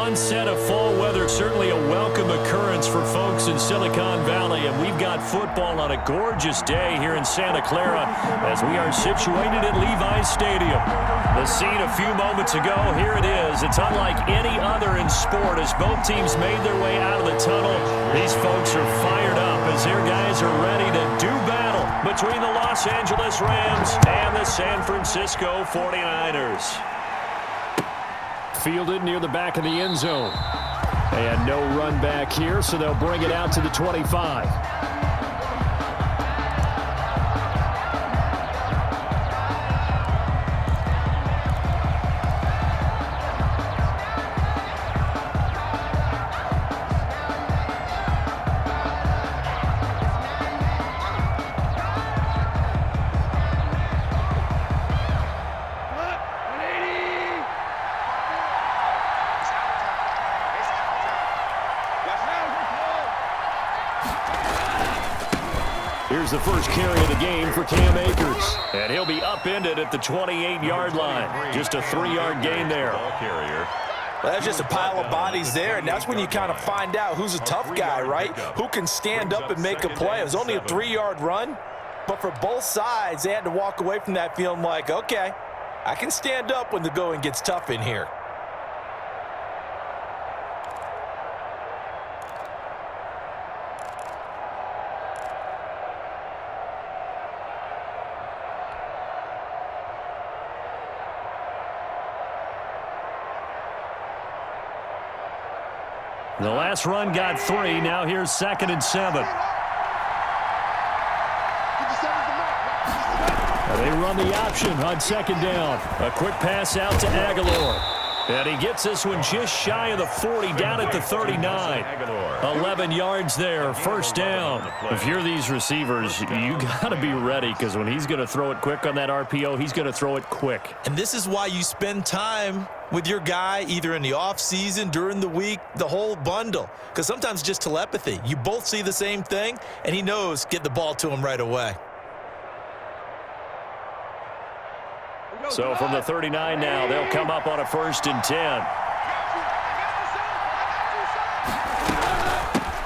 one set of fall weather, certainly a welcome occurrence for folks in Silicon Valley, and we've got football on a gorgeous day here in Santa Clara as we are situated at Levi's Stadium. The scene a few moments ago, here it is. It's unlike any other in sport as both teams made their way out of the tunnel. These folks are fired up as their guys are ready to do battle between the Los Angeles Rams and the San Francisco 49ers. Fielded near the back of the end zone. And no run back here, so they'll bring it out to the 25. Here's the first carry of the game for Cam Akers. And he'll be upended at the 28-yard line. Just a 3-yard gain there. Well, that's just a pile of bodies there, and that's when you kind of find out who's a tough guy, right? Who can stand up and make a play. It was only a 3-yard run, but for both sides, they had to walk away from that feeling like, okay, I can stand up when the going gets tough in here. The last run got 3. Now here's 2nd and 7. They run the option on 2nd down. A quick pass out to Aguilar. And he gets this one just shy of the 40, down at the 39. 11 yards there, first down. If you're these receivers, you got to be ready because when he's going to throw it quick on that RPO, he's going to throw it quick. And this is why you spend time with your guy either in the offseason, during the week, the whole bundle. Because sometimes just telepathy. You both see the same thing, and he knows get the ball to him right away. So from the 39 now, they'll come up on a 1st and 10.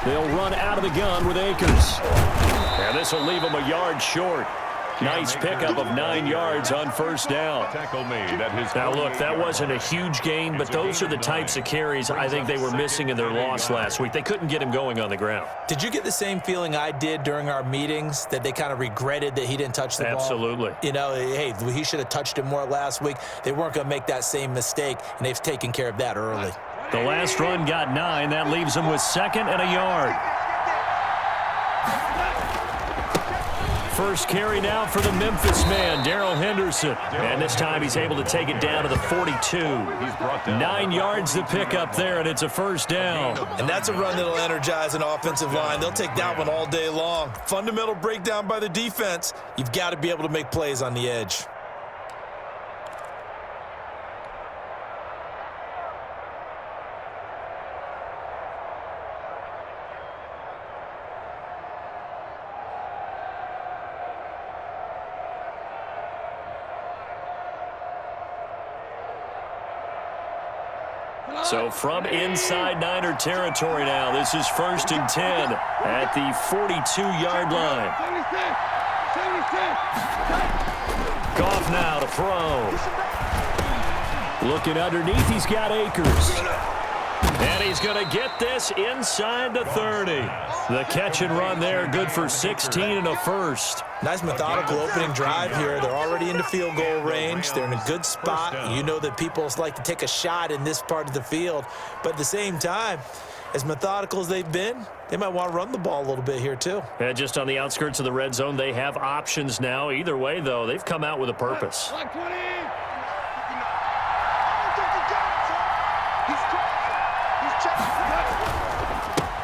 They'll run out of the gun with Akers. And this will leave them a yard short. Nice pickup of 9 yards on 1st down. Now, look, that wasn't a huge gain, but those are the types of carries I think they were missing in their loss last week. They couldn't get him going on the ground. Did you get the same feeling I did during our meetings, that they kind of regretted that he didn't touch the ball? Absolutely. You know, hey, he should have touched it more last week. They weren't going to make that same mistake, and they've taken care of that early. The last run got 9. That leaves them with 2nd and a yard. First carry now for the Memphis man, Darrell Henderson. And this time he's able to take it down to the 42. 9 yards to pick up there, and it's a 1st down. And that's a run that'll energize an offensive line. They'll take that one all day long. Fundamental breakdown by the defense. You've got to be able to make plays on the edge. So from inside Niner territory now, this is 1st and 10 at the 42-yard line. Goff now to throw. Looking underneath, he's got Akers. And he's going to get this inside the 30. The catch and run there, good for 16 and a 1st. Nice methodical opening drive here. They're already into field goal range. They're in a good spot. You know that people like to take a shot in this part of the field. But at the same time, as methodical as they've been, they might want to run the ball a little bit here too. And just on the outskirts of the red zone, they have options now. Either way, though, they've come out with a purpose.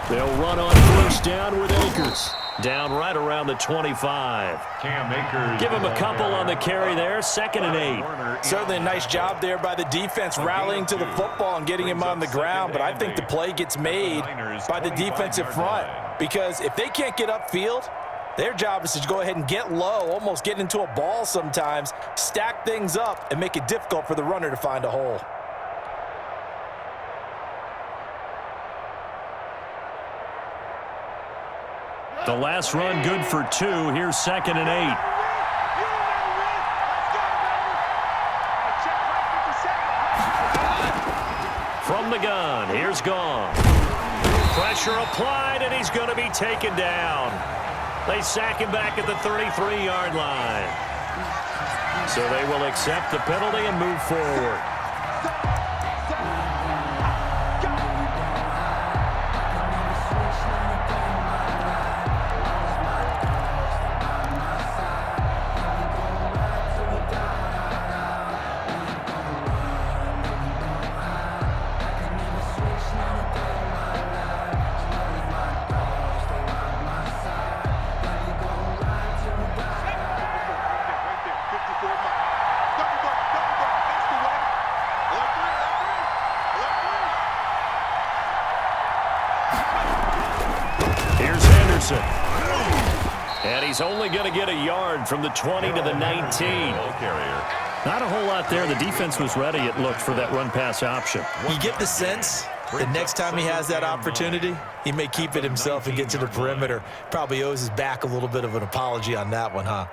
They'll run on 1st down with Akers. Down right around the 25. Cam Akers. Give him a couple on the carry there. 2nd and 8. Certainly a nice job there by the defense rallying to the football and getting him on the ground. But I think the play gets made by the defensive front. Because if they can't get upfield, their job is to go ahead and get low, almost get into a ball sometimes, stack things up, and make it difficult for the runner to find a hole. The last run good for 2. Here's 2nd and 8. From the gun, here's Gone. Pressure applied, and he's going to be taken down. They sack him back at the 33-yard line. So they will accept the penalty and move forward. And he's only going to get a yard from the 20 to the 19. Not a whole lot there. The defense was ready, it looked, for that run-pass option. You get the sense that next time he has that opportunity, he may keep it himself and get to the perimeter. Probably owes his back a little bit of an apology on that one, huh?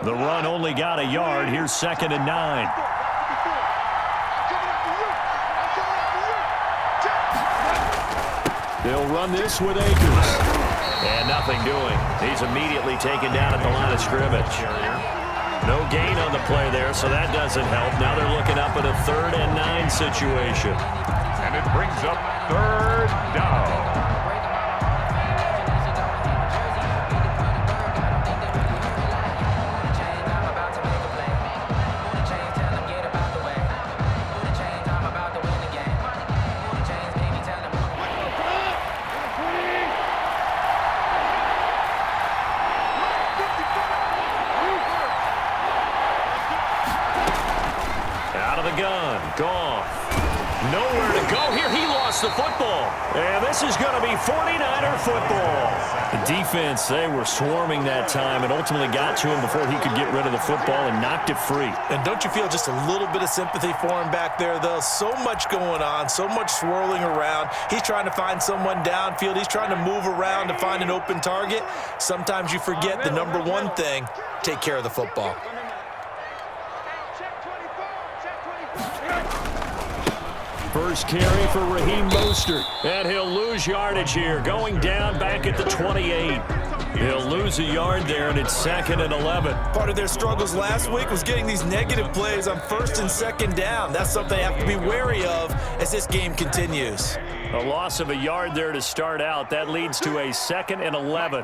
The run only got a yard. Here's 2nd and 9. They'll run this with Akers. And nothing doing. He's immediately taken down at the line of scrimmage. No gain on the play there, so that doesn't help. Now they're looking up at a 3rd and 9 situation. And it brings up 3rd down. Nowhere to go here. He lost the football. And this is going to be 49er football. The defense, they were swarming that time and ultimately got to him before he could get rid of the football and knocked it free. And don't you feel just a little bit of sympathy for him back there, though? So much going on, so much swirling around. He's trying to find someone downfield. He's trying to move around to find an open target. Sometimes you forget the number one thing, take care of the football. First carry for Raheem Mostert. And he'll lose yardage here, going down back at the 28. He'll lose a yard there, and it's 2nd and 11. Part of their struggles last week was getting these negative plays on 1st and 2nd down. That's something they have to be wary of as this game continues. A loss of a yard there to start out. That leads to a 2nd and 11.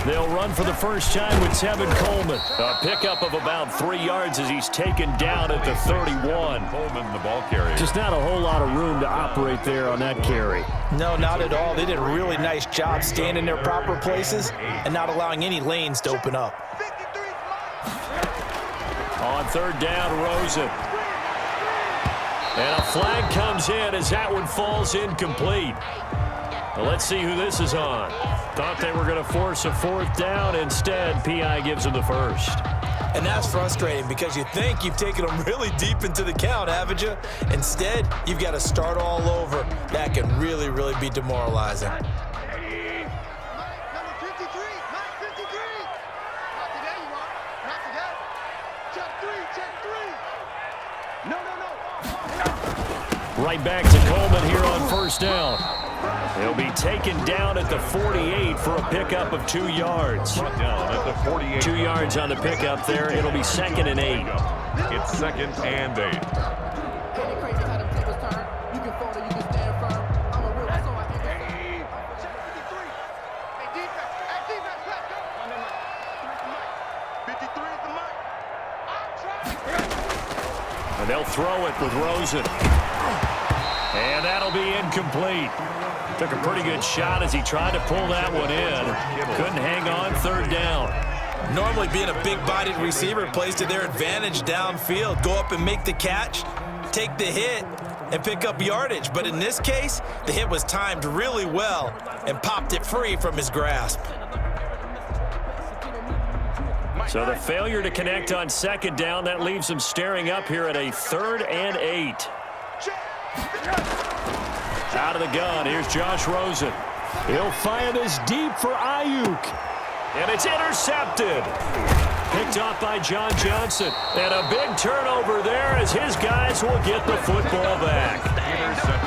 They'll run for the first time with Tevin Coleman. A pickup of about 3 yards as he's taken down at the 31. Coleman, the ball carrier. Just not a whole lot of room to operate there on that carry. No, not at all. They did a really nice job staying in their proper places and not allowing any lanes to open up. On 3rd down, Rosen. And a flag comes in as that one falls incomplete. Well, let's see who this is on. Thought they were going to force a 4th down. Instead, P.I. gives them the first. And that's frustrating because you think you've taken them really deep into the count, haven't you? Instead, you've got to start all over. That can really, really be demoralizing. Right back to Coleman here on 1st down. He'll be taken down at the 48 for a pickup of 2 yards. Brought down at the 48. 2 yards on the pickup there. It'll be 2nd and 8. It's 2nd and 8. And they'll throw it with Rosen. And that'll be incomplete. Took a pretty good shot as he tried to pull that one in. Couldn't hang on 3rd down. Normally being a big-bodied receiver plays to their advantage downfield. Go up and make the catch, take the hit, and pick up yardage. But in this case, the hit was timed really well and popped it free from his grasp. So the failure to connect on second down, that leaves him staring up here at a 3rd and 8. Out of the gun, here's Josh Rosen. He'll fire this deep for Ayuk. And it's intercepted. Picked off by John Johnson. And a big turnover there as his guys will get the football back.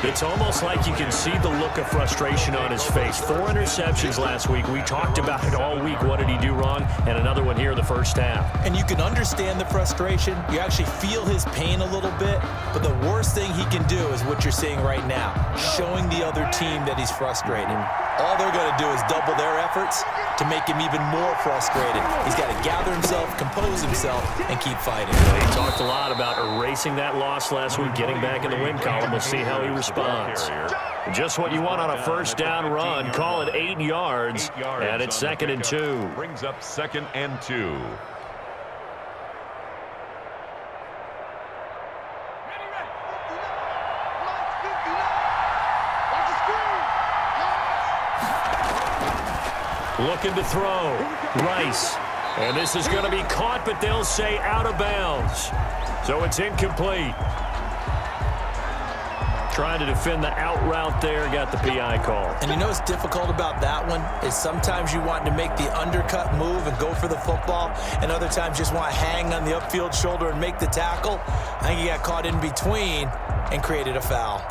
It's almost like you can see the look of frustration on his face. 4 interceptions last week. We talked about it all week. What did he do wrong? And another one here in the first half. And you can understand the frustration. You actually feel his pain a little bit. But the worst thing he can do is what you're seeing right now, showing the other team that he's frustrated. All they're going to do is double their efforts to make him even more frustrated. He's got to gather himself, compose himself, and keep fighting. He talked a lot about erasing that loss last week, getting back in the win column. We'll see how he responds. Just what you want on a first down run. Call it 8 yards, and it's 2nd and 2. Brings up 2nd and 2. Looking to throw. Rice. And this is going to be caught, but they'll say out of bounds. So it's incomplete. Trying to defend the out route there, got the PI call. And you know what's difficult about that one is sometimes you want to make the undercut move and go for the football, and other times just want to hang on the upfield shoulder and make the tackle. I think he got caught in between and created a foul.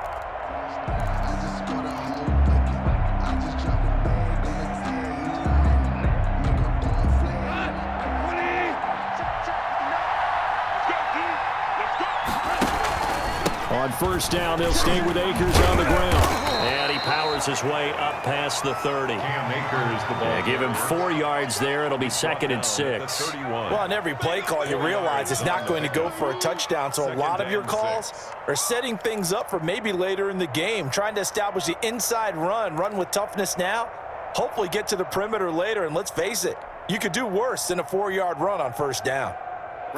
On first down, they'll stay with Akers on the ground. And he powers his way up past the 30. Cam Akers, the ball. Give him 4 yards there. It'll be 2nd and 6. Well, on every play call, you realize it's not going to go for a touchdown. So a lot of your calls are setting things up for maybe later in the game, trying to establish the inside run with toughness now, hopefully get to the perimeter later. And let's face it, you could do worse than a 4-yard run on first down.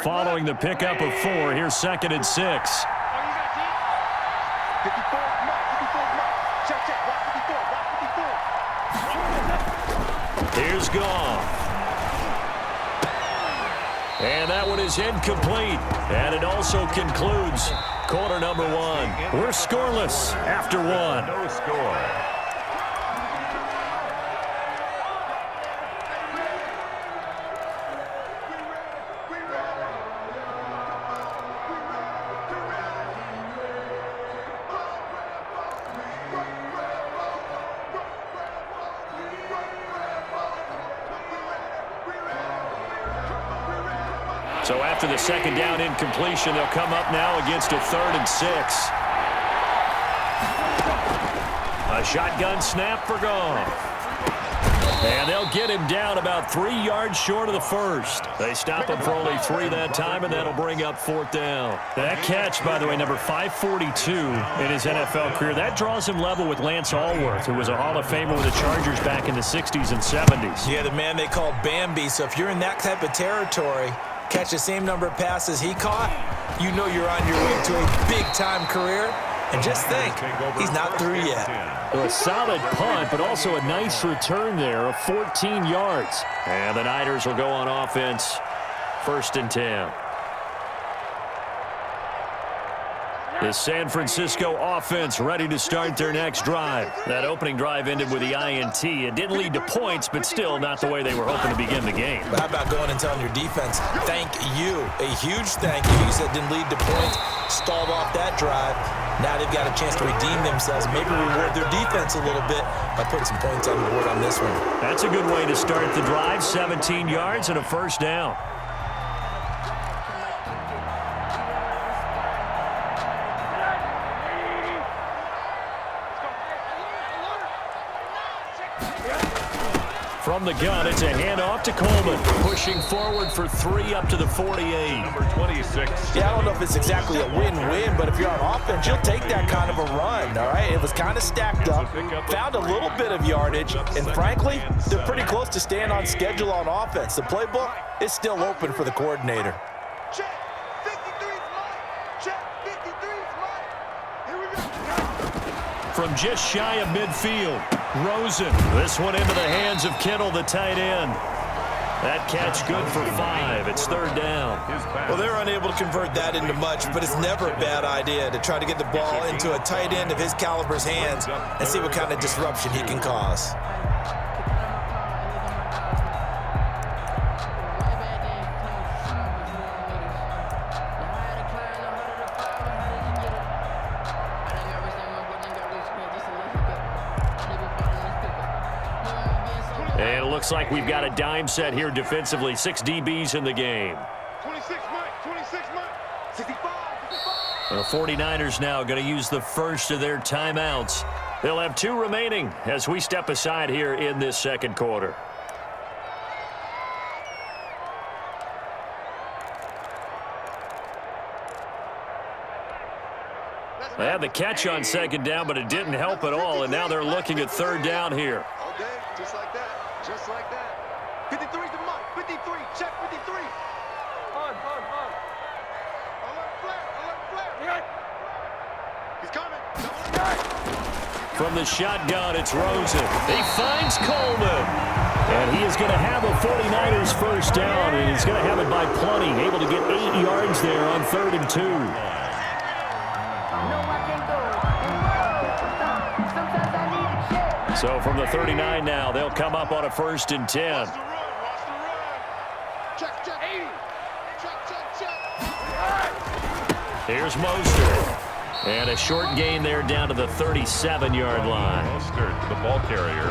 Following the pickup of 4, here's 2nd and 6. Here's Goff. And that one is incomplete. And it also concludes quarter number 1. We're scoreless after 1. No score. So after the second down incompletion, they'll come up now against a 3rd and 6. A shotgun snap for Goff. And they'll get him down about 3 yards short of the first. They stop him for only 3 that time, and that'll bring up 4th down. That catch, by the way, number 542 in his NFL career, that draws him level with Lance Allworth, who was a Hall of Famer with the Chargers back in the 60s and 70s. Yeah, the man they called Bambi. So if you're in that type of territory, catch the same number of passes he caught, you know you're on your way to a big-time career. And just think, he's not through yet. A solid punt, but also a nice return there of 14 yards. And the Niners will go on offense, 1st and 10. The San Francisco offense ready to start their next drive. That opening drive ended with the INT. It didn't lead to points, but still not the way they were hoping to begin the game. But how about going and telling your defense, thank you, a huge thank you. You said didn't lead to points, stalled off that drive. Now they've got a chance to redeem themselves, maybe reward their defense a little bit by putting some points on the board on this one. That's a good way to start the drive, 17 yards and a first down. From the gun, it's a handoff to Coleman. Pushing forward for 3 up to the 48. Number 26. Yeah, I don't know if it's exactly a win-win, but if you're on offense, you'll take that kind of a run, all right? It was kind of stacked up, found a little bit of yardage, and frankly, they're pretty close to staying on schedule on offense. The playbook is still open for the coordinator. Check. 53's mine. Check. 53's mine. Here we go. From just shy of midfield, Rosen. This one into the hands of Kittle, the tight end. That catch good for 5. It's 3rd down. Well, they're unable to convert that into much, but it's never a bad idea to try to get the ball into a tight end of his caliber's hands and see what kind of disruption he can cause. And it looks like we've got a dime set here defensively. 6 DBs in the game. 26 Mike. 26 Mike. 65. The 49ers now going to use the first of their timeouts. They'll have 2 remaining as we step aside here in this second quarter. They had the catch on 2nd down, but it didn't help at all, and now they're looking at 3rd down here. All day. Just like that. Just like that. 53's the Mike. 53. Check 53. On. Alert flare. He's coming. From the shotgun, it's Rosen. He finds Coleman. And he is going to have a 49ers first down, and he's going to have it by plenty. Able to get 8 yards there on 3rd and 2. So from the 39 now, they'll come up on a 1st and 10. Watch the run. Check. 80. Check. Here's Mostert. And a short gain there down to the 37-yard line. Mostert, the ball carrier.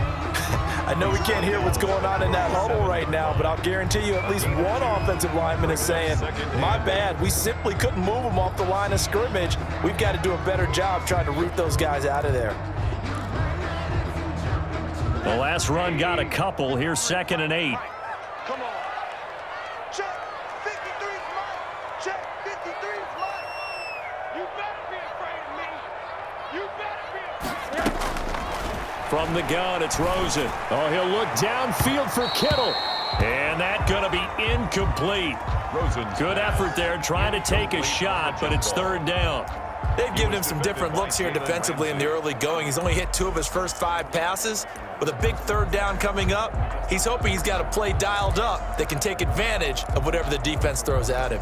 I know we can't hear what's going on in that huddle right now, but I'll guarantee you at least one offensive lineman is saying, my bad, we simply couldn't move them off the line of scrimmage. We've got to do a better job trying to root those guys out of there. The last run got a couple. Here's 2nd and 8. Come on. Check. 53's mine. Check. 53's mine. You better be afraid of me. You better be afraid of me. From the gun, it's Rosen. Oh, he'll look downfield for Kittle. And that's going to be incomplete. Rosen. Good effort there trying to take a shot, but it's 3rd down. They've given him some different looks here defensively in the early going. He's only hit 2 of his first 5 passes. With a big 3rd down coming up, he's hoping he's got a play dialed up that can take advantage of whatever the defense throws at him.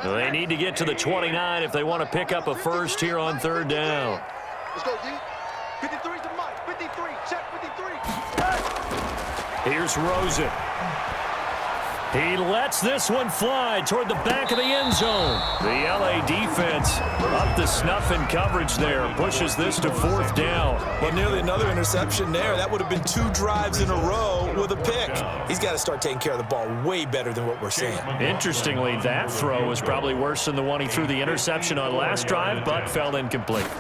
Well, they need to get to the 29 if they want to pick up a first here on 3rd down. Let's go, D. 53's the Mike. 53. Check 53. Here's Rosen. He lets this one fly toward the back of the end zone. The LA defense up the snuff in coverage there. Pushes this to 4th down. Well, nearly another interception there. That would have been 2 drives in a row with a pick. He's got to start taking care of the ball way better than what we're seeing. Interestingly, that throw was probably worse than the one he threw the interception on last drive, but fell incomplete.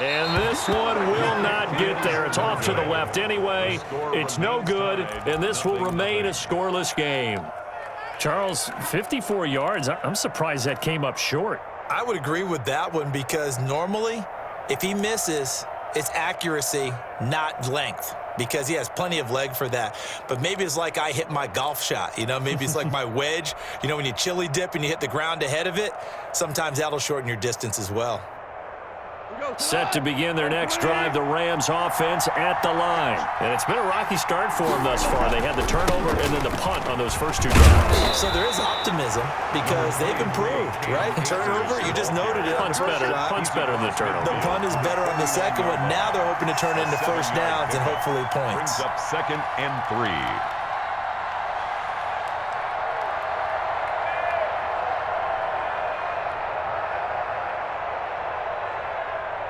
And this one will not get there. It's off to the left anyway. It's no good, and this will remain a scoreless game. Charles, 54 yards. I'm surprised that came up short. I would agree with that one because normally, if he misses, it's accuracy, not length, because he has plenty of leg for that. But maybe it's like I hit my golf shot, maybe it's like my wedge. When you chili dip and you hit the ground ahead of it, sometimes that'll shorten your distance as well. Set to begin their next drive, the Rams offense at the line. And it's been a rocky start for them thus far. They had the turnover and then the punt on those first 2 drives. So there is optimism because they've improved, right? Turnover, you just noted it. Punt's better. Punt's better than the turnover. The punt is better on the second one. Now they're hoping to turn it into first downs and hopefully points. Brings up 2nd and 3.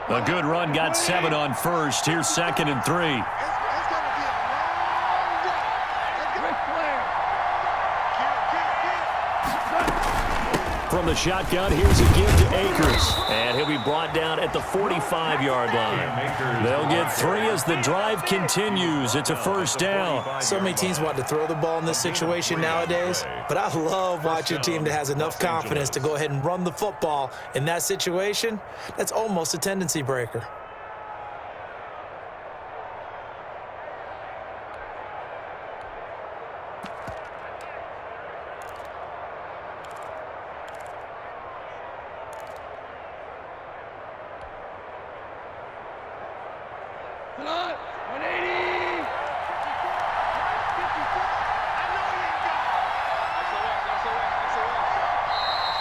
A good run got 7 on first. Here's 2nd and 3. It's going to be a long drive. Let's go. From the shotgun, here's a give to Akers. And he'll be brought down at the 45-yard line. They'll get 3 as the drive continues. It's a first down. So many teams want to throw the ball in this situation nowadays, but I love watching a team that has enough confidence to go ahead and run the football in that situation. That's almost a tendency breaker.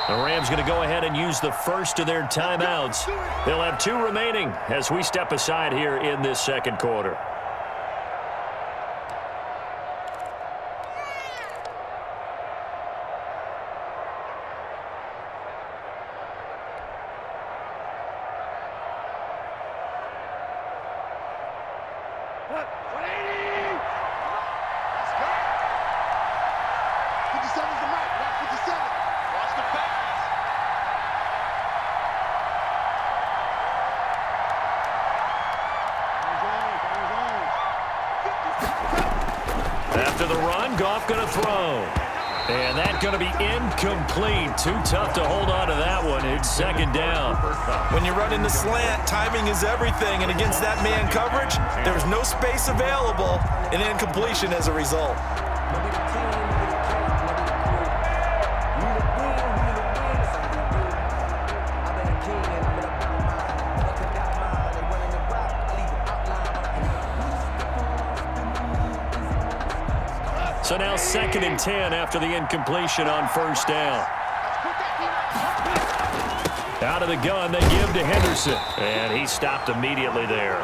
The Rams going to go ahead and use the first of their timeouts. They'll have 2 remaining as we step aside here in this second quarter. After the run, Goff going to throw. And that's going to be incomplete. Too tough to hold on to that one. It's second down. When you run in the slant, timing is everything. And against that man coverage, there was no space available, and incompletion as a result. So now 2nd and 10 after the incompletion on first down. Out of the gun, they give to Henderson. And he stopped immediately there.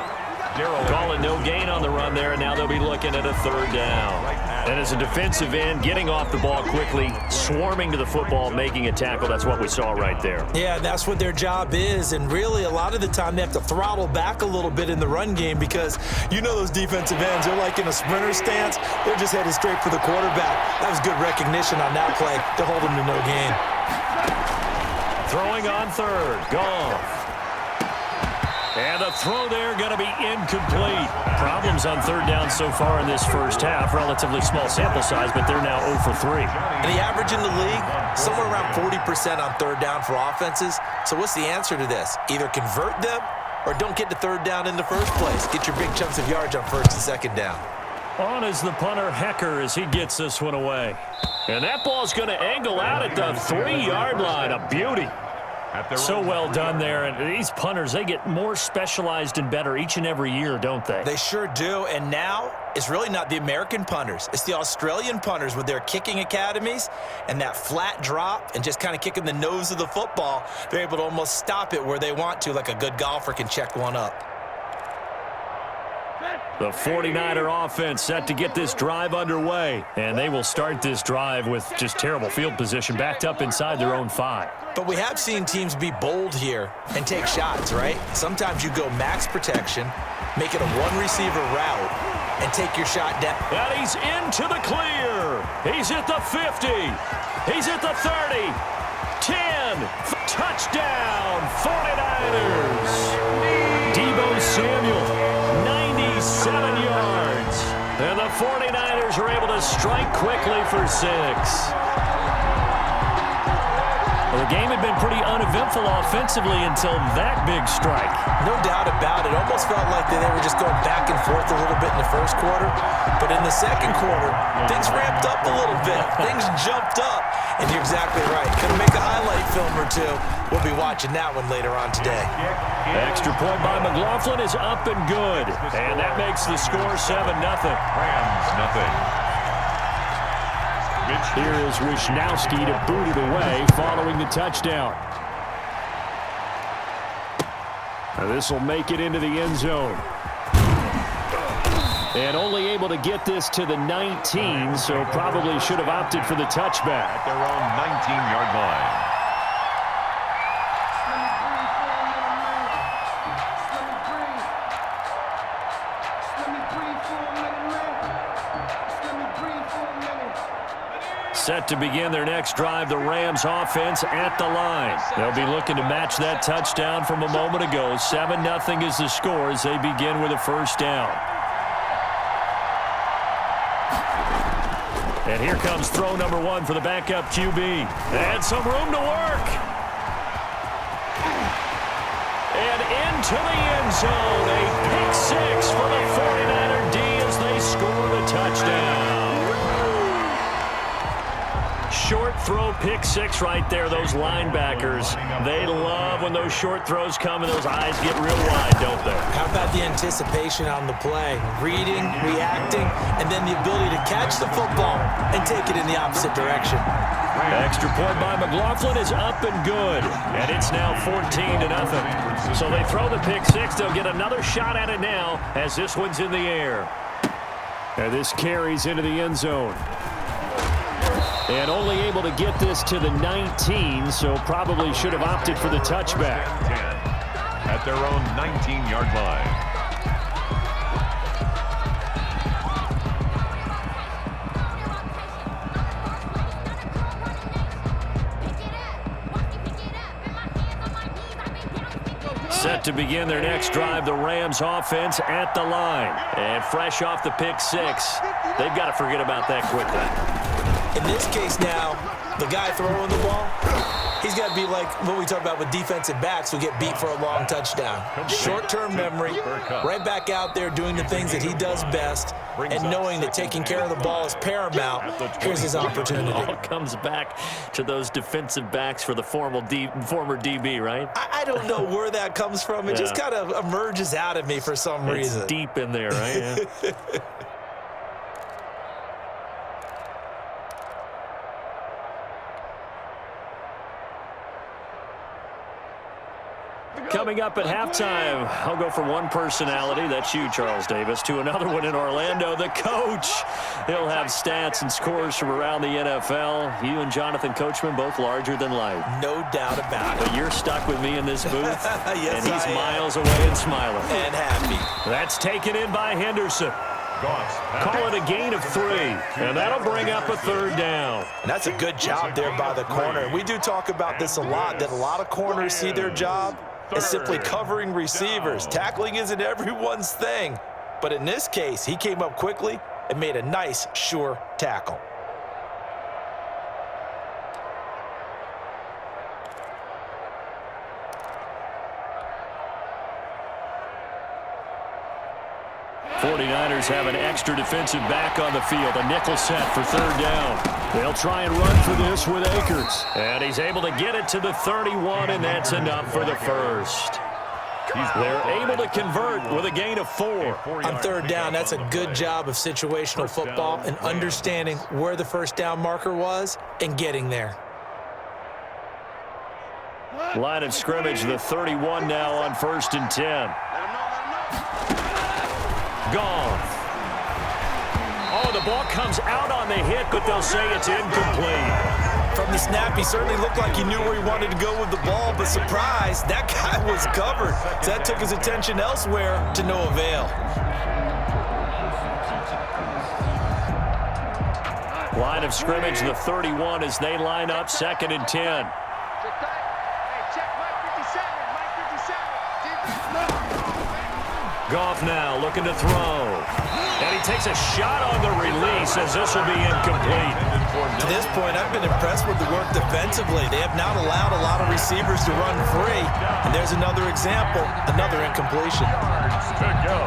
Calling no gain on the run there, and now they'll be looking at a 3rd down. And as a defensive end, getting off the ball quickly, swarming to the football, making a tackle, that's what we saw right there. Yeah, that's what their job is, and really a lot of the time they have to throttle back a little bit in the run game because you know those defensive ends, they're like in a sprinter stance. They're just headed straight for the quarterback. That was good recognition on that play to hold them to no gain. Throwing on 3rd, Goff. And the throw there going to be incomplete. Problems on 3rd down so far in this first half. Relatively small sample size, but they're now 0 for 3. And the average in the league, somewhere around 40% on 3rd down for offenses. So what's the answer to this? Either convert them or don't get to 3rd down in the first place. Get your big chunks of yards on 1st and 2nd down. On is the punter, Hecker, as he gets this one away. And that ball's going to angle out at the 3-yard line. A beauty. So well done there. And these punters, they get more specialized and better each and every year, don't they? They sure do. And now it's really not the American punters. It's the Australian punters with their kicking academies and that flat drop and just kind of kicking the nose of the football. They're able to almost stop it where they want to, like a good golfer can check one up. The 49er offense set to get this drive underway. And they will start this drive with just terrible field position, backed up inside their own 5. But we have seen teams be bold here and take shots, right? Sometimes you go max protection, make it a one-receiver route, and take your shot down. And he's into the clear. He's at the 50. He's at the 30. 10. Touchdown, 49ers. Deebo Samuel, 97 yards. And the 49ers are able to strike quickly for 6. Well, the game had been pretty uneventful offensively until that big strike. No doubt about it. Almost felt like they were just going back and forth a little bit in the first quarter. But in the second quarter, things ramped up a little bit. Things jumped up. And you're exactly right. Gonna make a highlight film or two. We'll be watching that one later on today. Extra point by McLaughlin is up and good. And that makes the score 7-0. Rams, nothing. Here is Wisnowski to boot it away following the touchdown. This will make it into the end zone. And only able to get this to the 19, so probably should have opted for the touchback. At their own 19-yard line. Set to begin their next drive, the Rams offense at the line. They'll be looking to match that touchdown from a moment ago. 7-0 is the score as they begin with a first down. And here comes throw number 1 for the backup QB. And some room to work. And into the end zone. A pick 6 for the 49er D as they score the touchdown. Short throw, pick 6 right there. Those linebackers, they love when those short throws come and those eyes get real wide, don't they? How about the anticipation on the play? Reading, reacting, and then the ability to catch the football and take it in the opposite direction. Extra point by McLaughlin is up and good. And it's now 14-0. So they throw the pick 6. They'll get another shot at it now as this one's in the air. And this carries into the end zone. And only able to get this to the 19, so probably should have opted for the touchback. 10 at their own 19-yard line. Set to begin their next drive, the Rams offense at the line. And fresh off the pick 6, they've got to forget about that quickly. In this case now, the guy throwing the ball, he's got to be like what we talk about with defensive backs who get beat for a long touchdown. Short-term memory, right back out there doing the things that he does best, and knowing that taking care of the ball is paramount. Here's his opportunity. It all comes back to those defensive backs for the former DB, right? I don't know where that comes from. It just kind of emerges out of me for some reason. It's deep in there, right? Yeah. Coming up at halftime, I'll go from one personality, that's you, Charles Davis, to another one in Orlando, the coach. He'll have stats and scores from around the NFL. You and Jonathan Coachman, both larger than life. No doubt about it. But you're stuck with me in this booth, yes, and he's miles away and smiling. And happy. That's taken in by Henderson. Call it a gain of 3, and that'll bring up a third down. And that's a good job there by the corner. We do talk about this a lot, that a lot of corners see their job as simply covering receivers. Tackling isn't everyone's thing. But in this case, he came up quickly and made a nice, sure tackle. '49ers have an extra defensive back on the field. A nickel set for third down. They'll try and run for this with Akers. And he's able to get it to the 31, and that's enough for the first. They're able to convert with a gain of 4. On third down, that's a good job of situational football and understanding where the first down marker was and getting there. Line of scrimmage, the 31 now on 1st and 10. Goff. Oh, the ball comes out on the hit, but they'll say it's incomplete. From the snap, he certainly looked like he knew where he wanted to go with the ball, but surprise, that guy was covered. So that took his attention elsewhere to no avail. Line of scrimmage, the 31 as they line up 2nd and 10. Goff now looking to throw. And he takes a shot on the release as this will be incomplete. To this point, I've been impressed with the work defensively. They have not allowed a lot of receivers to run free. And there's another example, another incompletion. To go.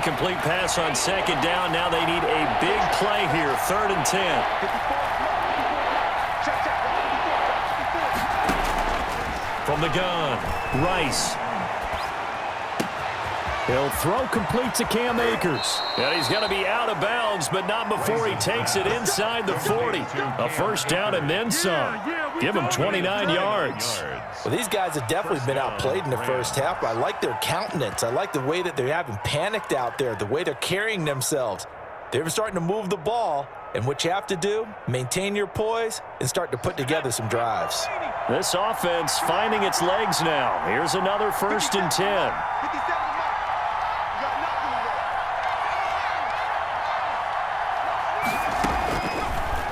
Complete pass on 2nd down. Now they need a big play here. 3rd and 10. From the gun, Rice. He'll throw complete to Cam Akers. And he's going to be out of bounds, but not before he takes it inside the 40. A first down and then some. Give him 29 yards. Well, these guys have definitely been outplayed in the first half, but I like their countenance. I like the way that they're having panicked out there, the way they're carrying themselves. They're starting to move the ball, and what you have to do, maintain your poise and start to put together some drives. This offense finding its legs now. Here's another 1st and 10.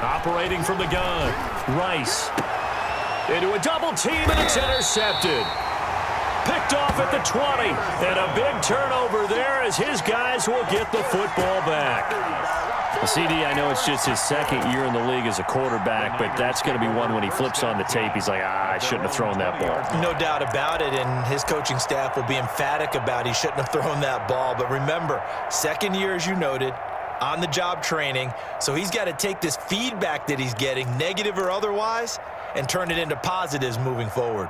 Operating from the gun, Rice. Into a double team, and it's intercepted. Picked off at the 20, and a big turnover there as his guys will get the football back. CD, I know it's just his 2nd year in the league as a quarterback, but that's going to be one when he flips on the tape, he's like, I shouldn't have thrown that ball. No doubt about it, and his coaching staff will be emphatic about he shouldn't have thrown that ball. But remember, 2nd year, as you noted, on-the-job training, so he's got to take this feedback that he's getting, negative or otherwise, and turn it into positives moving forward.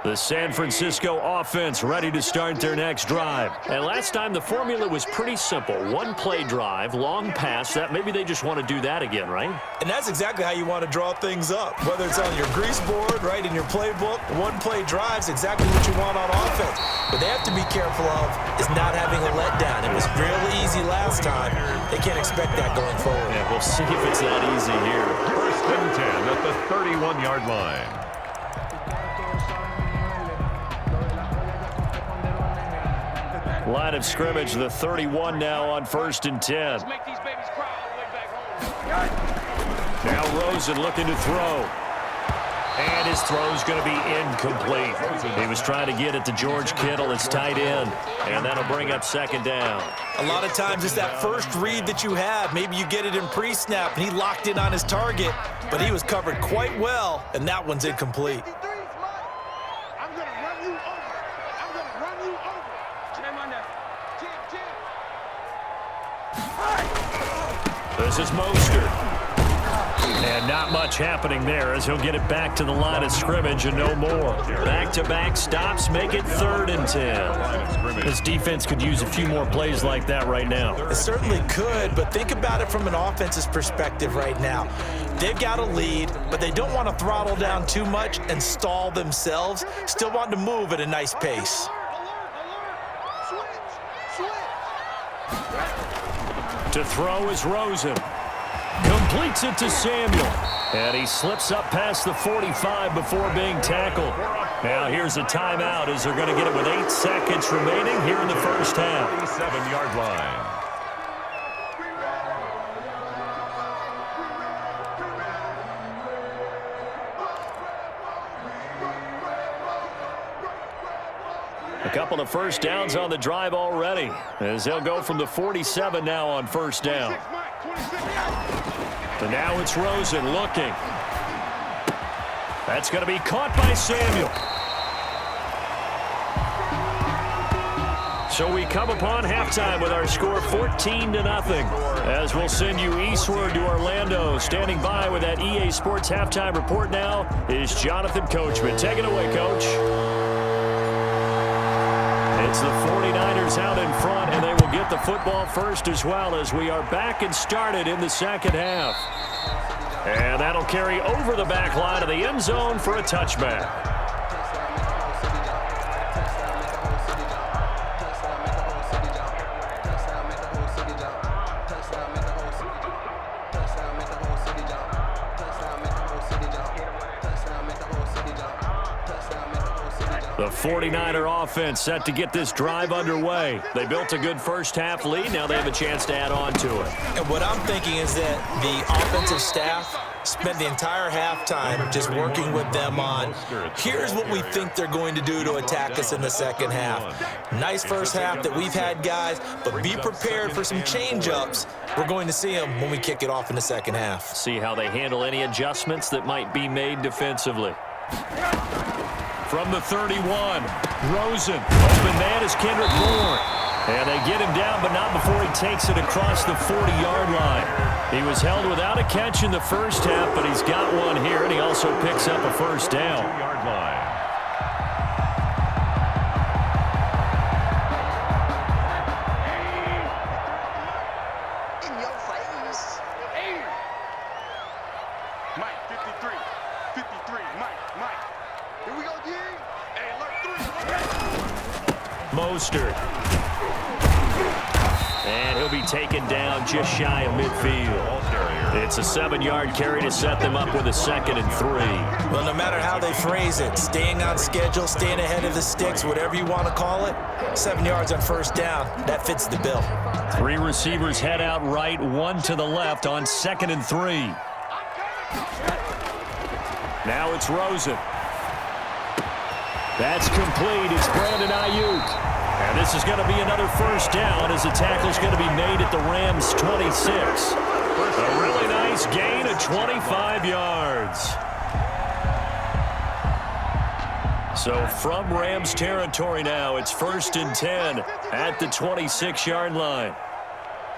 The San Francisco offense ready to start their next drive. And last time the formula was pretty simple. 1-play drive, long pass. That maybe they just want to do that again, right? And that's exactly how you want to draw things up. Whether it's on your grease board, right, in your playbook, 1-play drive's exactly what you want on offense. What they have to be careful of is not having a letdown. It was real easy last time. They can't expect that going forward. Yeah, we'll see if it's that easy here. 1st and 10 at the 31-yard line. Line of scrimmage, the 31 now on 1st and 10. Let's make these babies cry all the way back home. Now Rosen looking to throw. And his throw's going to be incomplete. He was trying to get it to George Kittle, his tight end, and that'll bring up 2nd down. A lot of times it's that first read that you have. Maybe you get it in pre-snap, and he locked in on his target, but he was covered quite well, and that one's incomplete. I'm going to run you over. I'm going to run you over. This is Mostert. And not much happening there as he'll get it back to the line of scrimmage and no more. Back-to-back stops make it 3rd and 10. This defense could use a few more plays like that right now. It certainly could, but think about it from an offense's perspective right now. They've got a lead, but they don't want to throttle down too much and stall themselves. Still want to move at a nice pace. To throw is Rosen. Completes it to Samuel. And he slips up past the 45 before being tackled. Now here's a timeout as they're going to get it with 8 seconds remaining here in the first half. 7-yard line. A couple of first downs on the drive already as they'll go from the 47 now on 1st down. And now it's Rosen looking. That's going to be caught by Samuel. So we come upon halftime with our score 14-0 as we'll send you eastward to Orlando. Standing by with that EA Sports halftime report now is Jonathan Coachman. Take it away, Coach. It's the 49ers out in front, and they will get the football first as well as we are back and started in the 2nd half. And that'll carry over the back line of the end zone for a touchback. The 49er offense set to get this drive underway. They built a good first half lead. Now they have a chance to add on to it. And what I'm thinking is that the offensive staff spent the entire halftime just working with them on, here's what we think they're going to do to attack us in the 2nd half. Nice first half that we've had, guys, but be prepared for some change-ups. We're going to see them when we kick it off in the 2nd half. See how they handle any adjustments that might be made defensively. From the 31, Rosen. Open man is Kendrick Bourne. And they get him down, but not before he takes it across the 40-yard line. He was held without a catch in the first half, but he's got one here, and he also picks up a first down. 2-yard line. In your 53, Mike. Here we go, D. Hey, alert 3. Mostert. And he'll be taken down just shy of midfield. It's a 7-yard carry to set them up with a 2nd and 3. Well, no matter how they phrase it, staying on schedule, staying ahead of the sticks, whatever you want to call it, 7 yards on first down, that fits the bill. 3 receivers head out right, 1 to the left on 2nd and 3. Now it's Rosen. That's complete. It's Brandon Ayuk. And this is going to be another first down as the tackle's going to be made at the Rams' 26. A really nice gain of 25 yards. So from Rams territory now, it's 1st and 10 at the 26-yard line.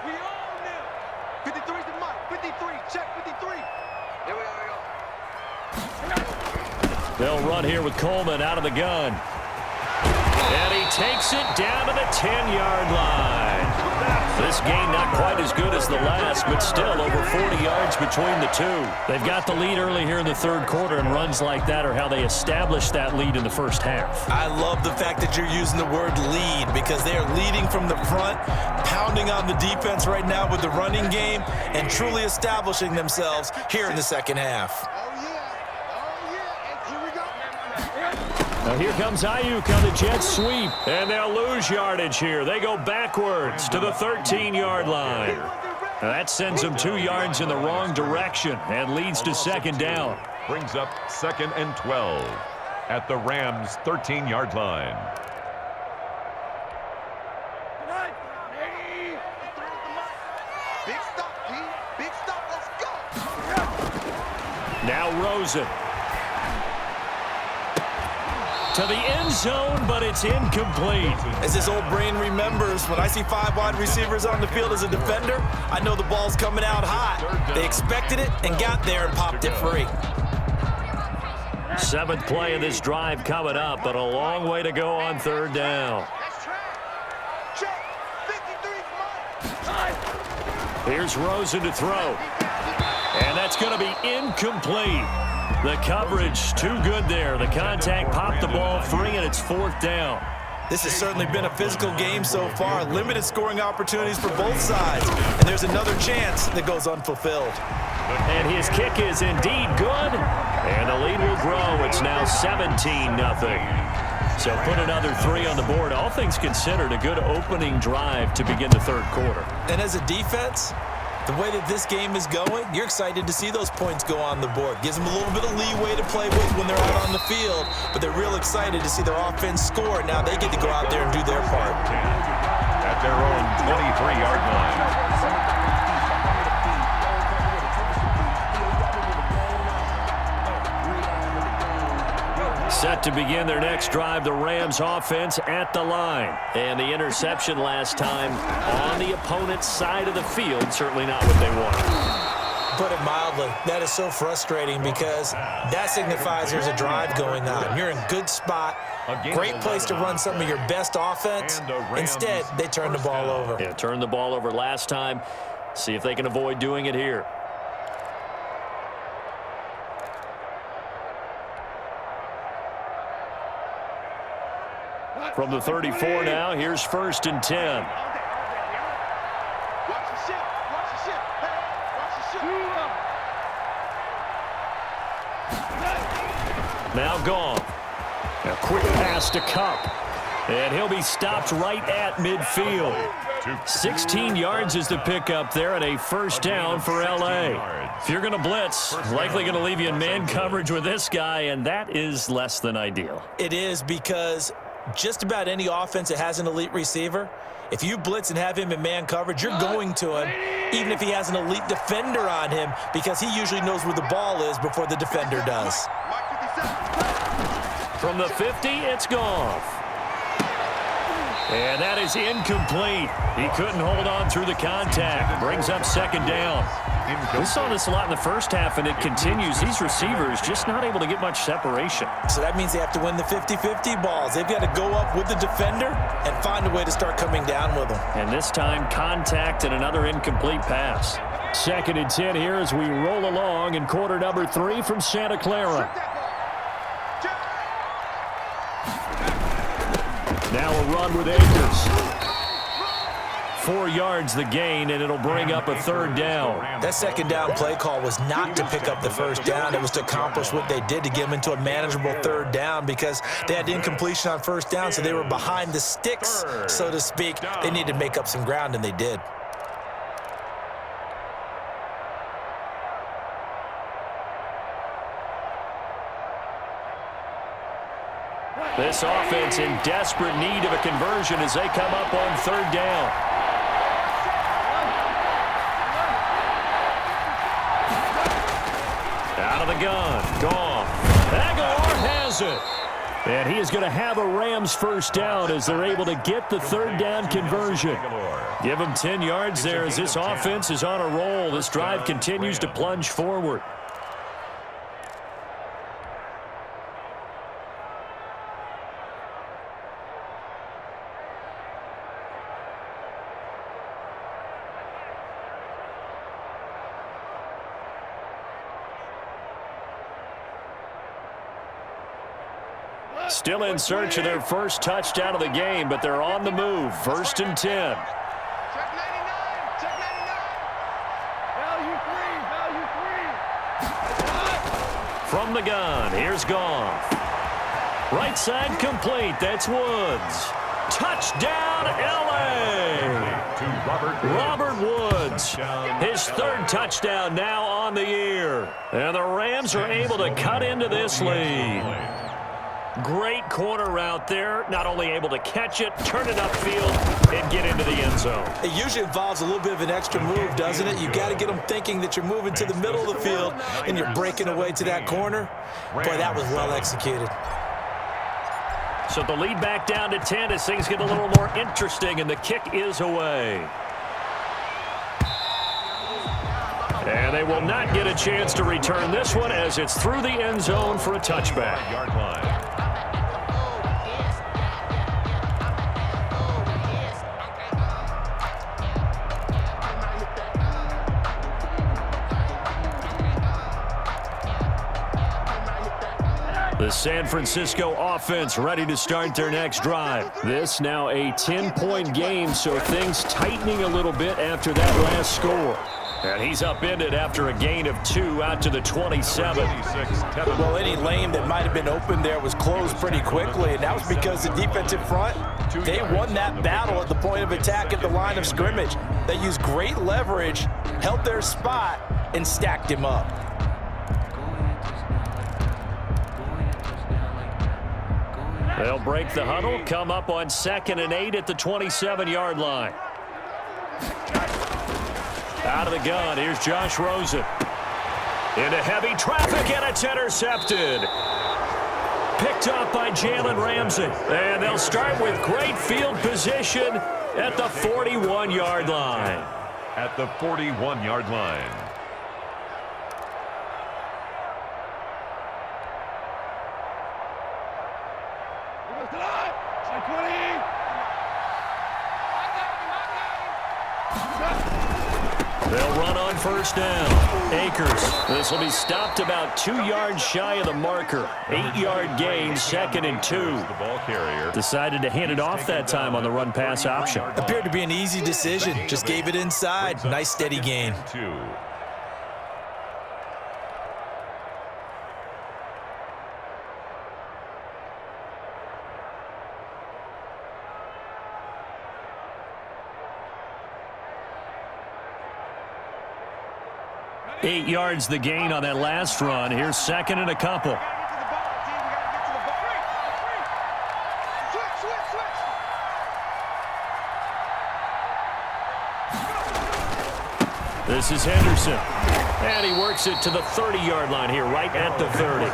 We own them. 53's the Mike. 53. Check 53. Here we go. They'll run here with Coleman out of the gun. And he takes it down to the 10-yard line. This gain not quite as good as the last, but still over 40 yards between the two. They've got the lead early here in the 3rd quarter, and runs like that are how they established that lead in the first half. I love the fact that you're using the word lead because they are leading from the front, pounding on the defense right now with the running game, and truly establishing themselves here in the 2nd half. Now here comes Ayuk on the jet sweep, and they'll lose yardage here. They go backwards to the 13-yard line. Now that sends them 2 yards in the wrong direction and leads to 2nd down. Brings up 2nd and 12 at the Rams' 13-yard line. Big stop, P. Big stop. Let's go. Now Rosen. To the end zone, but it's incomplete. As this old brain remembers, when I see 5 wide receivers on the field as a defender, I know the ball's coming out hot. They expected it and got there and popped it free. 7th play of this drive coming up, but a long way to go on 3rd down. That's track. Check. 53's Mike. Here's Rosen to throw. And that's going to be incomplete. The coverage too good there. The contact popped the ball free, and it's 4th down. This has certainly been a physical game so far. Limited scoring opportunities for both sides. And there's another chance that goes unfulfilled. And his kick is indeed good. And the lead will grow. It's now 17-0. So put another 3 on the board. All things considered, a good opening drive to begin the 3rd quarter. And as a defense, the way that this game is going, you're excited to see those points go on the board. Gives them a little bit of leeway to play with when they're out on the field, but they're real excited to see their offense score. Now they get to go out there and do their part. At their own 23-yard line. Set to begin their next drive, the Rams offense at the line. And the interception last time on the opponent's side of the field, certainly not what they wanted. Put it mildly, that is so frustrating because that signifies there's a drive going on. You're in a good spot, great place to run some of your best offense. Instead, they turn the ball over. Yeah, turned the ball over last time. See if they can avoid doing it here. From the 34 now, here's 1st and 10. Watch the ship. Watch the ship. Hey, watch the ship. Now gone. A quick pass to Kupp. And he'll be stopped right at midfield. 16 yards is the pickup there and a 1st down for L.A. If you're going to blitz, likely going to leave you in man coverage with this guy, and that is less than ideal. It is because just about any offense that has an elite receiver, if you blitz and have him in man coverage, you're going to him, even if he has an elite defender on him, because he usually knows where the ball is before the defender does. From the 50, it's Goff. And that is incomplete. He couldn't hold on through the contact. Brings up 2nd down. We saw this a lot in the first half, and it continues. These receivers just not able to get much separation. So that means they have to win the 50-50 balls. They've got to go up with the defender and find a way to start coming down with them. And this time, contact and another incomplete pass. 2nd and 10 here as we roll along in quarter number 3 from Santa Clara. Now a run with Akers. 4 yards the gain, and it'll bring up a 3rd down. That 2nd down play call was not to pick up the 1st down. It was to accomplish what they did to get them into a manageable 3rd down because they had incompletion on 1st down, so they were behind the sticks, so to speak. They needed to make up some ground, and they did. This offense in desperate need of a conversion as they come up on 3rd down. Out of the gun. Gone. Aguilar has it. And he is going to have a Rams 1st down as they're able to get the 3rd down conversion. Give him 10 yards there as this offense is on a roll. This drive continues to plunge forward. Still in search of their first touchdown of the game, but they're on the move. 1st and 10. Check 99. Check 99. Value 3. From the gun, here's Goff. Right side complete. That's Woods. Touchdown, L.A. Robert Woods. His 3rd touchdown now on the year. And the Rams are able to cut into this lead. Great corner route there. Not only able to catch it, turn it upfield, and get into the end zone. It usually involves a little bit of an extra move, doesn't it? You got to get them thinking that you're moving to the middle of the field and you're breaking away to that corner. Boy, that was well executed. So the lead back down to 10 as things get a little more interesting, and the kick is away. And they will not get a chance to return this one as it's through the end zone for a touchback. Yard line. The San Francisco offense ready to start their next drive. This now a 10-point game, so things tightening a little bit after that last score. And he's upended after a gain of 2 out to the 27. Well, any lane that might have been open there was closed pretty quickly, and that was because the defensive front, they won that battle at the point of attack at the line of scrimmage. They used great leverage, held their spot, and stacked him up. They'll break the huddle, come up on 2nd and 8 at the 27-yard line. Out of the gun, here's Josh Rosen. Into heavy traffic, and it's intercepted. Picked up by Jalen Ramsey. And they'll start with great field position at the 41-yard line. At the 41-yard line. They'll run on 1st down. Akers. This will be stopped about 2 yards shy of the marker. 8-yard gain, 2nd and 2. The ball carrier Decided to hand it off that time on the run-pass option. Appeared to be an easy decision. Just gave it inside. Nice steady gain. 2. Eight yards the gain on that last run. Here's 2nd and a couple. This is Henderson. And he works it to the 30-yard line here, right at the 30.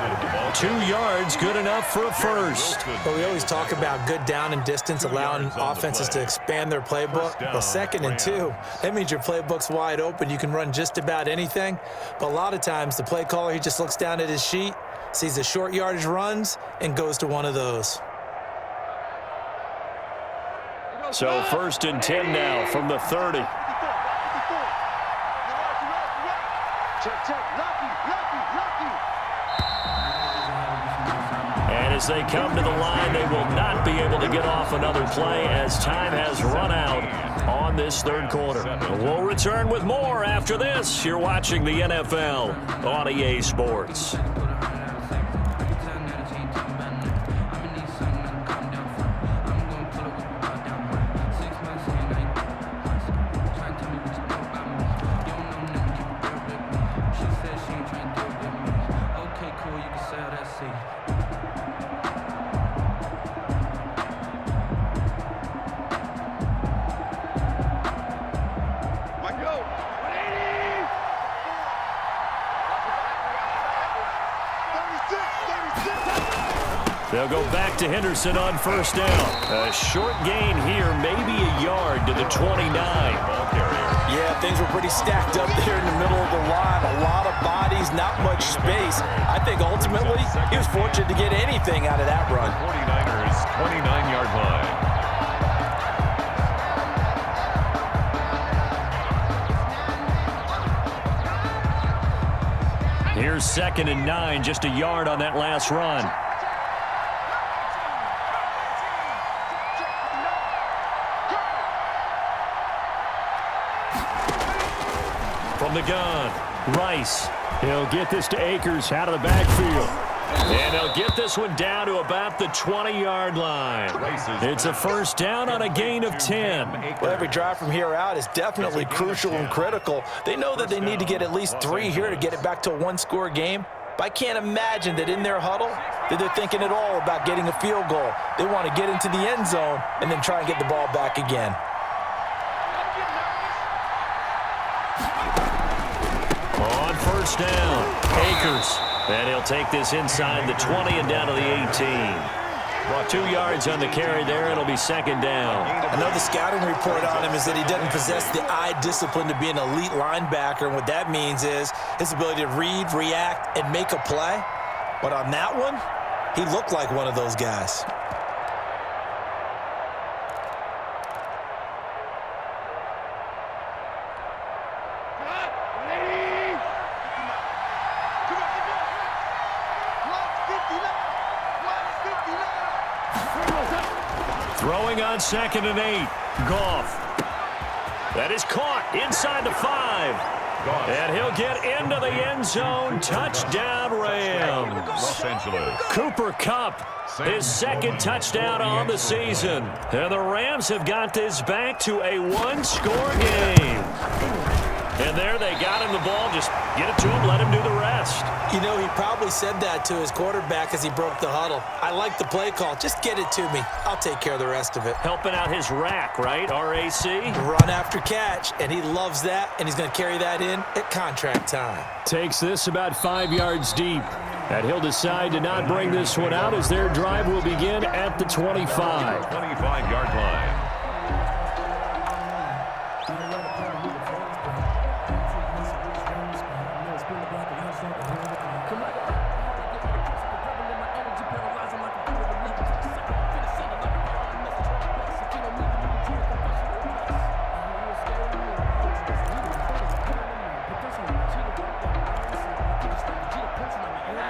2 yards, good enough for a first. But we always talk about good down and distance, allowing offenses to expand their playbook. Well, 2nd and 2, that means your playbook's wide open. You can run just about anything. But a lot of times, the play caller, he just looks down at his sheet, sees the short yardage runs, and goes to one of those. So 1st and 10 now from the 30. And as they come to the line, they will not be able to get off another play as time has run out on this third quarter. We'll return with more after this. You're watching the NFL on EA Sports. They'll go back to Henderson on first down. A short gain here, maybe a yard to the 29. Yeah, things were pretty stacked up there in the middle of the line. A lot of bodies, not much space. I think ultimately he was fortunate to get anything out of that run. 49ers 29-yard line. Here's 2nd and 9, just a yard on that last run. From the gun, Rice. He'll get this to Akers out of the backfield. And he'll get this one down to about the 20-yard line. It's a first down on a gain of 10. Well, every drive from here out is definitely crucial and critical. They know that they need to get at least 3 here to get it back to a one-score game. But I can't imagine that in their huddle that they're thinking at all about getting a field goal. They want to get into the end zone and then try and get the ball back again. On first down, Akers. And he'll take this inside the 20 and down to the 18. 2 yards on the carry there. It'll be 2nd down. I know the scouting report on him is that he doesn't possess the eye discipline to be an elite linebacker. And what that means is his ability to read, react, and make a play. But on that one, he looked like one of those guys. Throwing on 2nd and 8. Goff. That is caught inside the 5. And he'll get into the end zone. Touchdown, Rams. Los Angeles. Cooper Kupp, his 2nd touchdown on the season. And the Rams have got this back to a one-score game. And there they got him the ball. Just get it to him, let him do the rest. You know, he probably said that to his quarterback as he broke the huddle. I like the play call. Just get it to me. I'll take care of the rest of it. Helping out his rack, right? R-A-C? Run after catch, and he loves that, and he's going to carry that in at contract time. Takes this about 5 yards deep. And he'll decide to not bring this one out as their drive will begin at the 25. 25-yard line.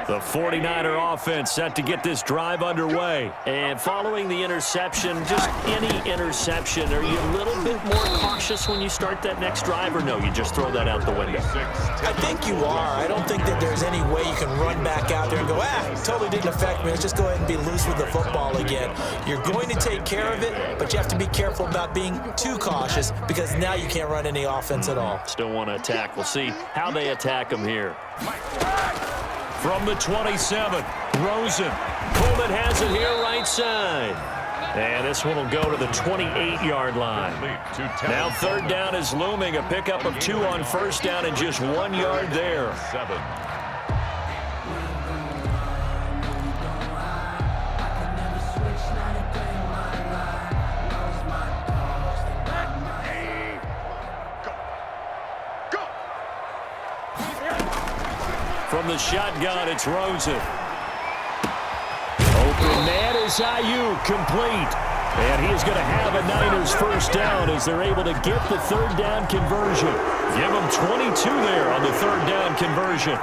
The 49er offense set to get this drive underway. And following the interception, just any interception, are you a little bit more cautious when you start that next drive, or no, you just throw that out the window? I think you are. I don't think that there's any way you can run back out there and go, totally didn't affect me. Let's just go ahead and be loose with the football again. You're going to take care of it, but you have to be careful about being too cautious because now you can't run any offense at all. Still want to attack. We'll see how they attack them here. From the 27, Rosen. Coleman has it here right side. And this one will go to the 28-yard line. Now 3rd down is looming. A pickup of 2 on first down and just 1 yard there. 7. From the shotgun, it's Rosen. Open man is Ayuk, complete. And he is going to have a Niners first down as they're able to get the third down conversion. Give them 22 there on the third down conversion.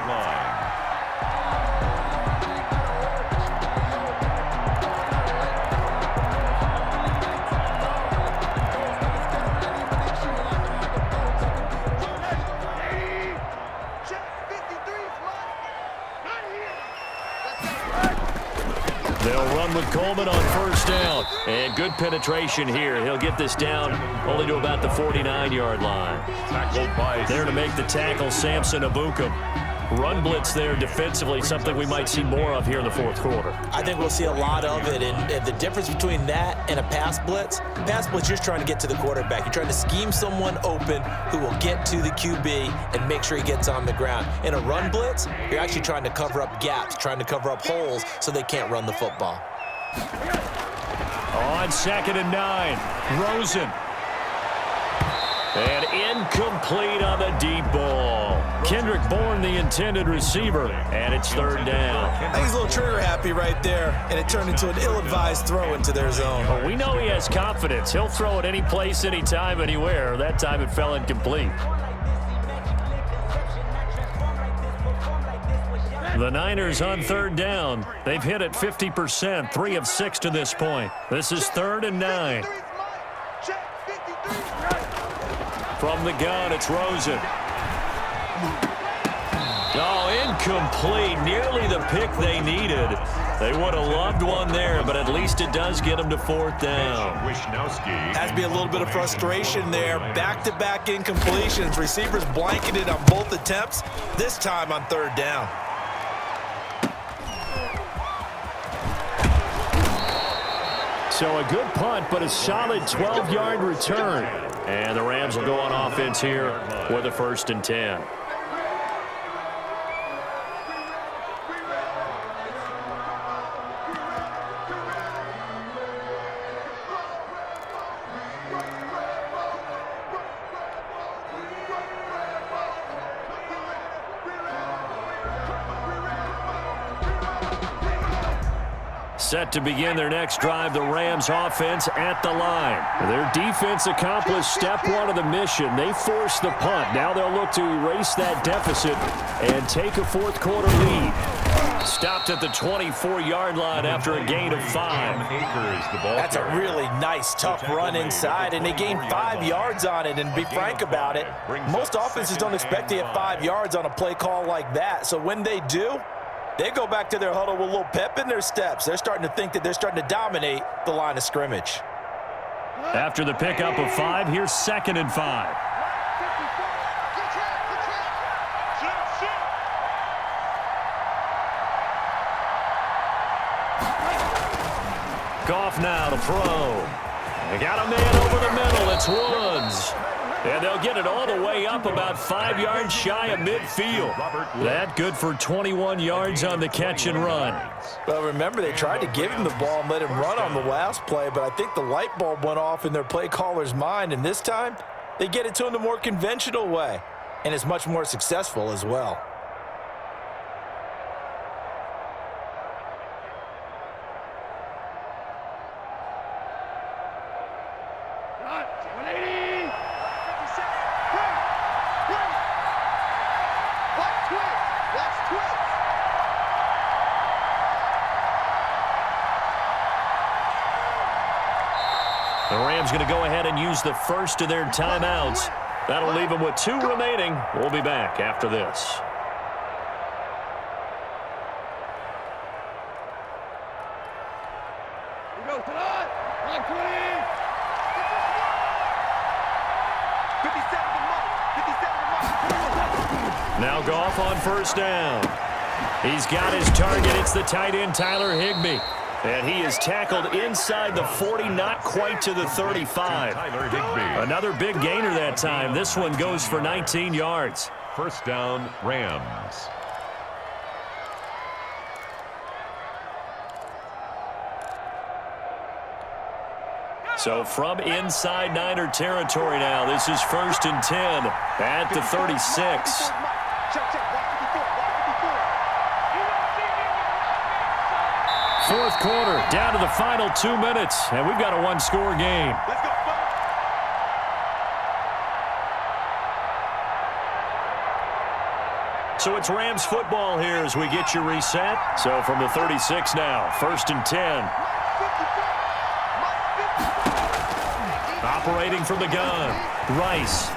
They'll run with Coleman on first down. And good penetration here. He'll get this down only to about the 49-yard line. There to make the tackle, Samson Ebukam. Run blitz there defensively, something we might see more of here in the fourth quarter. I think we'll see a lot of it, and the difference between that and a pass blitz, you're trying to get to the quarterback. You're trying to scheme someone open who will get to the QB and make sure he gets on the ground. In a run blitz, you're actually trying to cover up gaps, trying to cover up holes so they can't run the football. On 2nd and 9, Rosen. And incomplete on the deep ball. Kendrick Bourne, the intended receiver, and it's third down. I think he's a little trigger happy right there, and it turned into an ill-advised throw into their zone. Well, we know he has confidence. He'll throw it any place, anytime, anywhere. That time it fell incomplete. The Niners on third down. They've hit it 50%, 3 of 6 to this point. This is 3rd and 9. From the gun, it's Rosen. Oh, incomplete. Nearly the pick they needed. They would have loved one there, but at least it does get them to 4th down. Has to be a little bit of frustration there. Back-to-back incompletions. Receivers blanketed on both attempts, this time on 3rd down. So a good punt, but a solid 12-yard return. And the Rams will go on offense here with a 1st and 10. Set to begin their next drive, the Rams offense at the line. Their defense accomplished step 1 of the mission. They forced the punt. Now they'll look to erase that deficit and take a fourth quarter lead. Stopped at the 24-yard line after a gain of 5. That's a really nice, tough run inside, and they gained 5 yards on it. And to be frank about it, most offenses don't expect to get 5 yards on a play call like that. So when they do, they go back to their huddle with a little pep in their steps. They're starting to think that they're starting to dominate the line of scrimmage. After the pickup of 5, here's 2nd and 5. Goff now to throw. They got a man over the middle. It's Woods. And they'll get it all the way up about 5 yards shy of midfield. That good for 21 yards on the catch and run. Well, remember, they tried to give him the ball and let him run on the last play, but I think the light bulb went off in their play caller's mind, and this time they get it to him the more conventional way, and it's much more successful as well. The Rams going to go ahead and use the first of their timeouts. That'll leave them with 2 remaining. We'll be back after this. Now Goff on first down. He's got his target. It's the tight end, Tyler Higbee. And he is tackled inside the 40, not quite to the 35. Another big gainer that time. This one goes for 19 yards. First down, Rams. So from inside Niner territory now, this is 1st and 10 at the 36. Fourth quarter, down to the final 2 minutes, and we've got a one-score game. Let's go, Bo. So it's Rams football here as we get you reset. So from the 36 now, 1st and 10. Operating from the gun, Rice.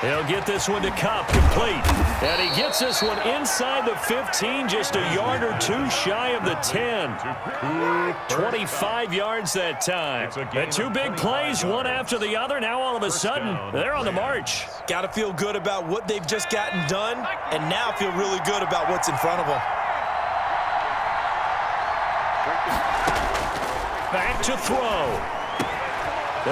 He'll get this one to Kupp, complete. And he gets this one inside the 15, just a yard or two shy of the 10. 25 yards that time. And two big plays, one after the other. Now all of a sudden, they're on the march. Got to feel good about what they've just gotten done, and now feel really good about what's in front of them. Back to throw.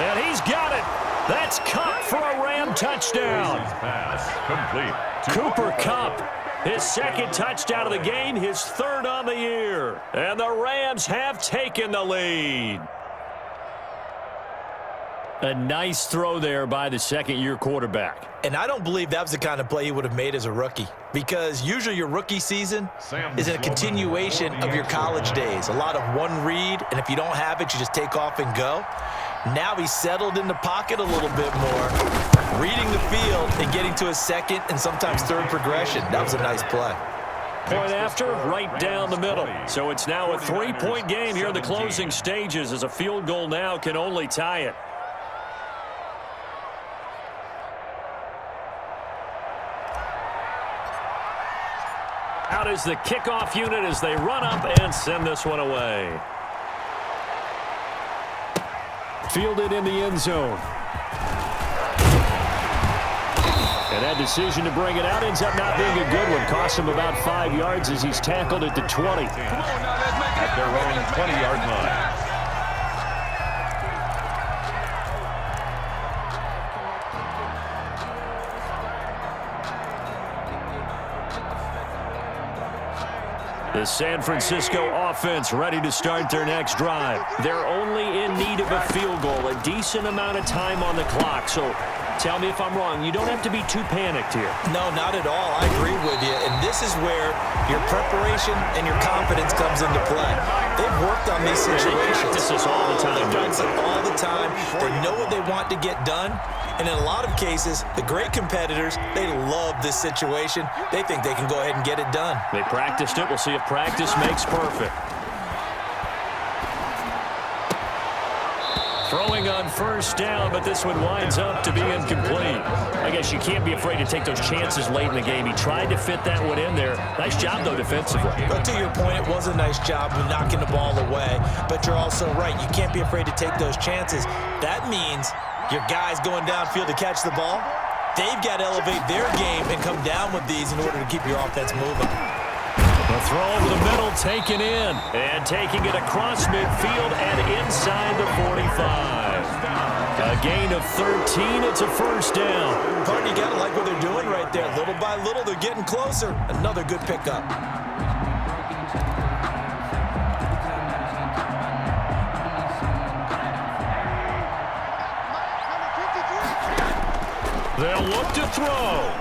And he's got it. That's Kupp for a Ram touchdown. Pass complete. Cooper Kupp, his second touchdown of the game, his third on the year. And the Rams have taken the lead. A nice throw there by the second-year quarterback. And I don't believe that was the kind of play he would have made as a rookie, because usually your rookie season is a continuation of your college days. A lot of one read, and if you don't have it, you just take off and go. Now he's settled in the pocket a little bit more, reading the field and getting to a second and sometimes third progression. That was a nice play. Point after, right down the middle. So it's now a three-point game here in the closing stages, as a field goal now can only tie it. Out is the kickoff unit as they run up and send this one away. Fielded in the end zone. And that decision to bring it out ends up not being a good one. Cost him about 5 yards as he's tackled at the 20. At their own 20-yard line. The San Francisco offense ready to start their next drive. They're only in need of a field goal, a decent amount of time on the clock. So tell me if I'm wrong. You don't have to be too panicked here. No, not at all. I agree with you. And this is where your preparation and your confidence comes into play. They've worked on these situations. They practice this all the time. They practice it all the time. They know what they want to get done. And in a lot of cases, the great competitors, they love this situation. They think they can go ahead and get it done. They practiced it. We'll see if practice makes perfect. Throwing on first down, but this one winds up to be incomplete. I guess you can't be afraid to take those chances late in the game. He tried to fit that one in there. Nice job, though, defensively. But to your point, it was a nice job of knocking the ball away. But you're also right. You can't be afraid to take those chances. That means your guys going downfield to catch the ball, they've got to elevate their game and come down with these in order to keep your offense moving. The throw over the middle, taken in, and taking it across midfield and inside the 45. A gain of 13, it's a first down. Partner, you got to like what they're doing right there. Little by little, they're getting closer. Another good pickup. They'll look to throw.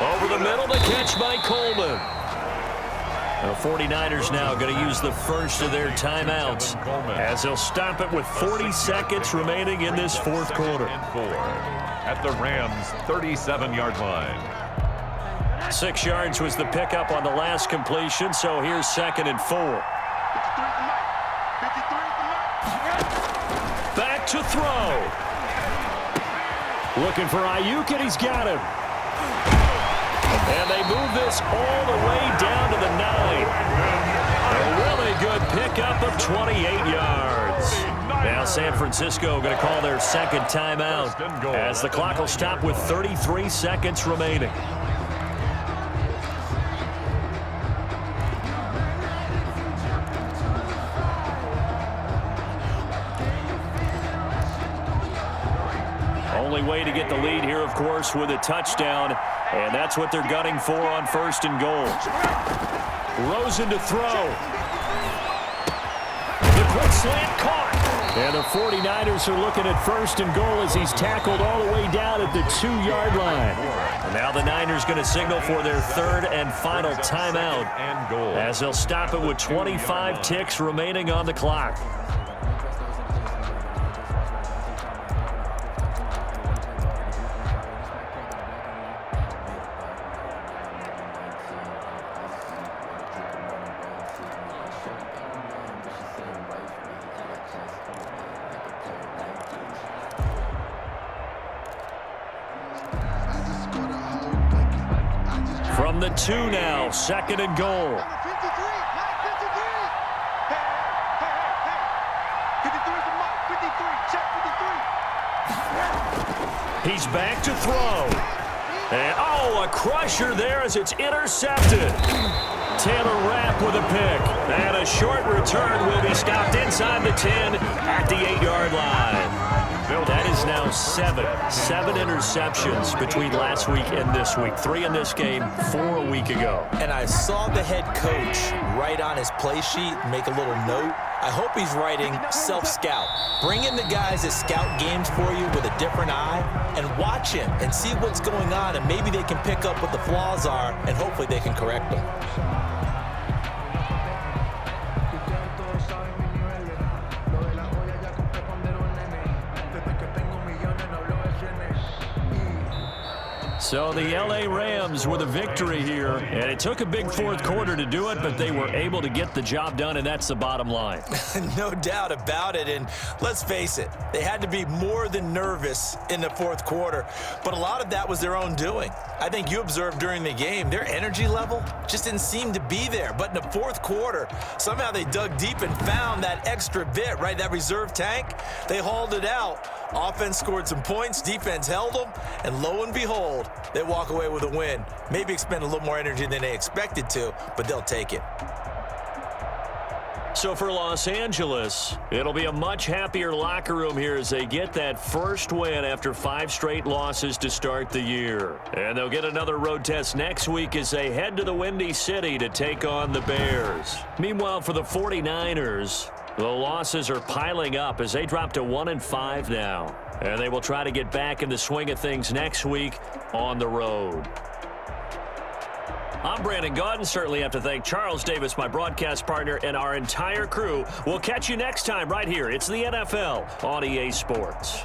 Over the middle, the catch by Coleman. The 49ers now going to use the first of their timeouts as they'll stop it with 40 seconds remaining in this fourth quarter. At the Rams' 37-yard line. 6 yards was the pickup on the last completion, so here's 2nd and 4. Back to throw. Looking for Ayuk, and he's got him. And they move this all the way down to the 9. A really good pickup of 28 yards. Now San Francisco going to call their second timeout as the clock will stop with 33 seconds remaining. Only way to get the lead here, of course, with a touchdown, and that's what they're gunning for on 1st and goal. Rosen to throw. The quick slant caught. And the 49ers are looking at 1st and goal as he's tackled all the way down at the 2-yard line. Now the Niners going to signal for their third and final timeout And goal. as they'll stop it with 25 ticks remaining on the clock. From the 2 now, second and goal. Number 53, Mike 53. Hey, hey, hey, hey. 53 to Mike 53. Check 53. He's back to throw. And, oh, a crusher there as it's intercepted. Taylor Rapp with a pick. And a short return will be stopped inside the 10 at the 8-yard line. That is now 7 interceptions between last week and this week. 3 in this game, 4 a week ago. And I saw the head coach write on his play sheet, make a little note. I hope he's writing self-scout. Bring in the guys that scout games for you with a different eye and watch him and see what's going on, and maybe they can pick up what the flaws are, and hopefully they can correct them. So the L.A. Rams with a victory here, and it took a big fourth quarter to do it, but they were able to get the job done, and that's the bottom line. No doubt about it, and let's face it, they had to be more than nervous in the fourth quarter, but a lot of that was their own doing. I think you observed during the game, their energy level just didn't seem to be there, but in the fourth quarter, somehow they dug deep and found that extra bit, right, that reserve tank. They hauled it out. Offense scored some points, defense held them, and lo and behold, they walk away with a win. Maybe expend a little more energy than they expected to, but they'll take it. So for Los Angeles, it'll be a much happier locker room here as they get that first win after 5 straight losses to start the year. And they'll get another road test next week as they head to the Windy City to take on the Bears. Meanwhile, for the 49ers, the losses are piling up as they drop to 1-5 now. And they will try to get back in the swing of things next week on the road. I'm Brandon Gaudin. Certainly have to thank Charles Davis, my broadcast partner, and our entire crew. We'll catch you next time right here. It's the NFL on EA Sports.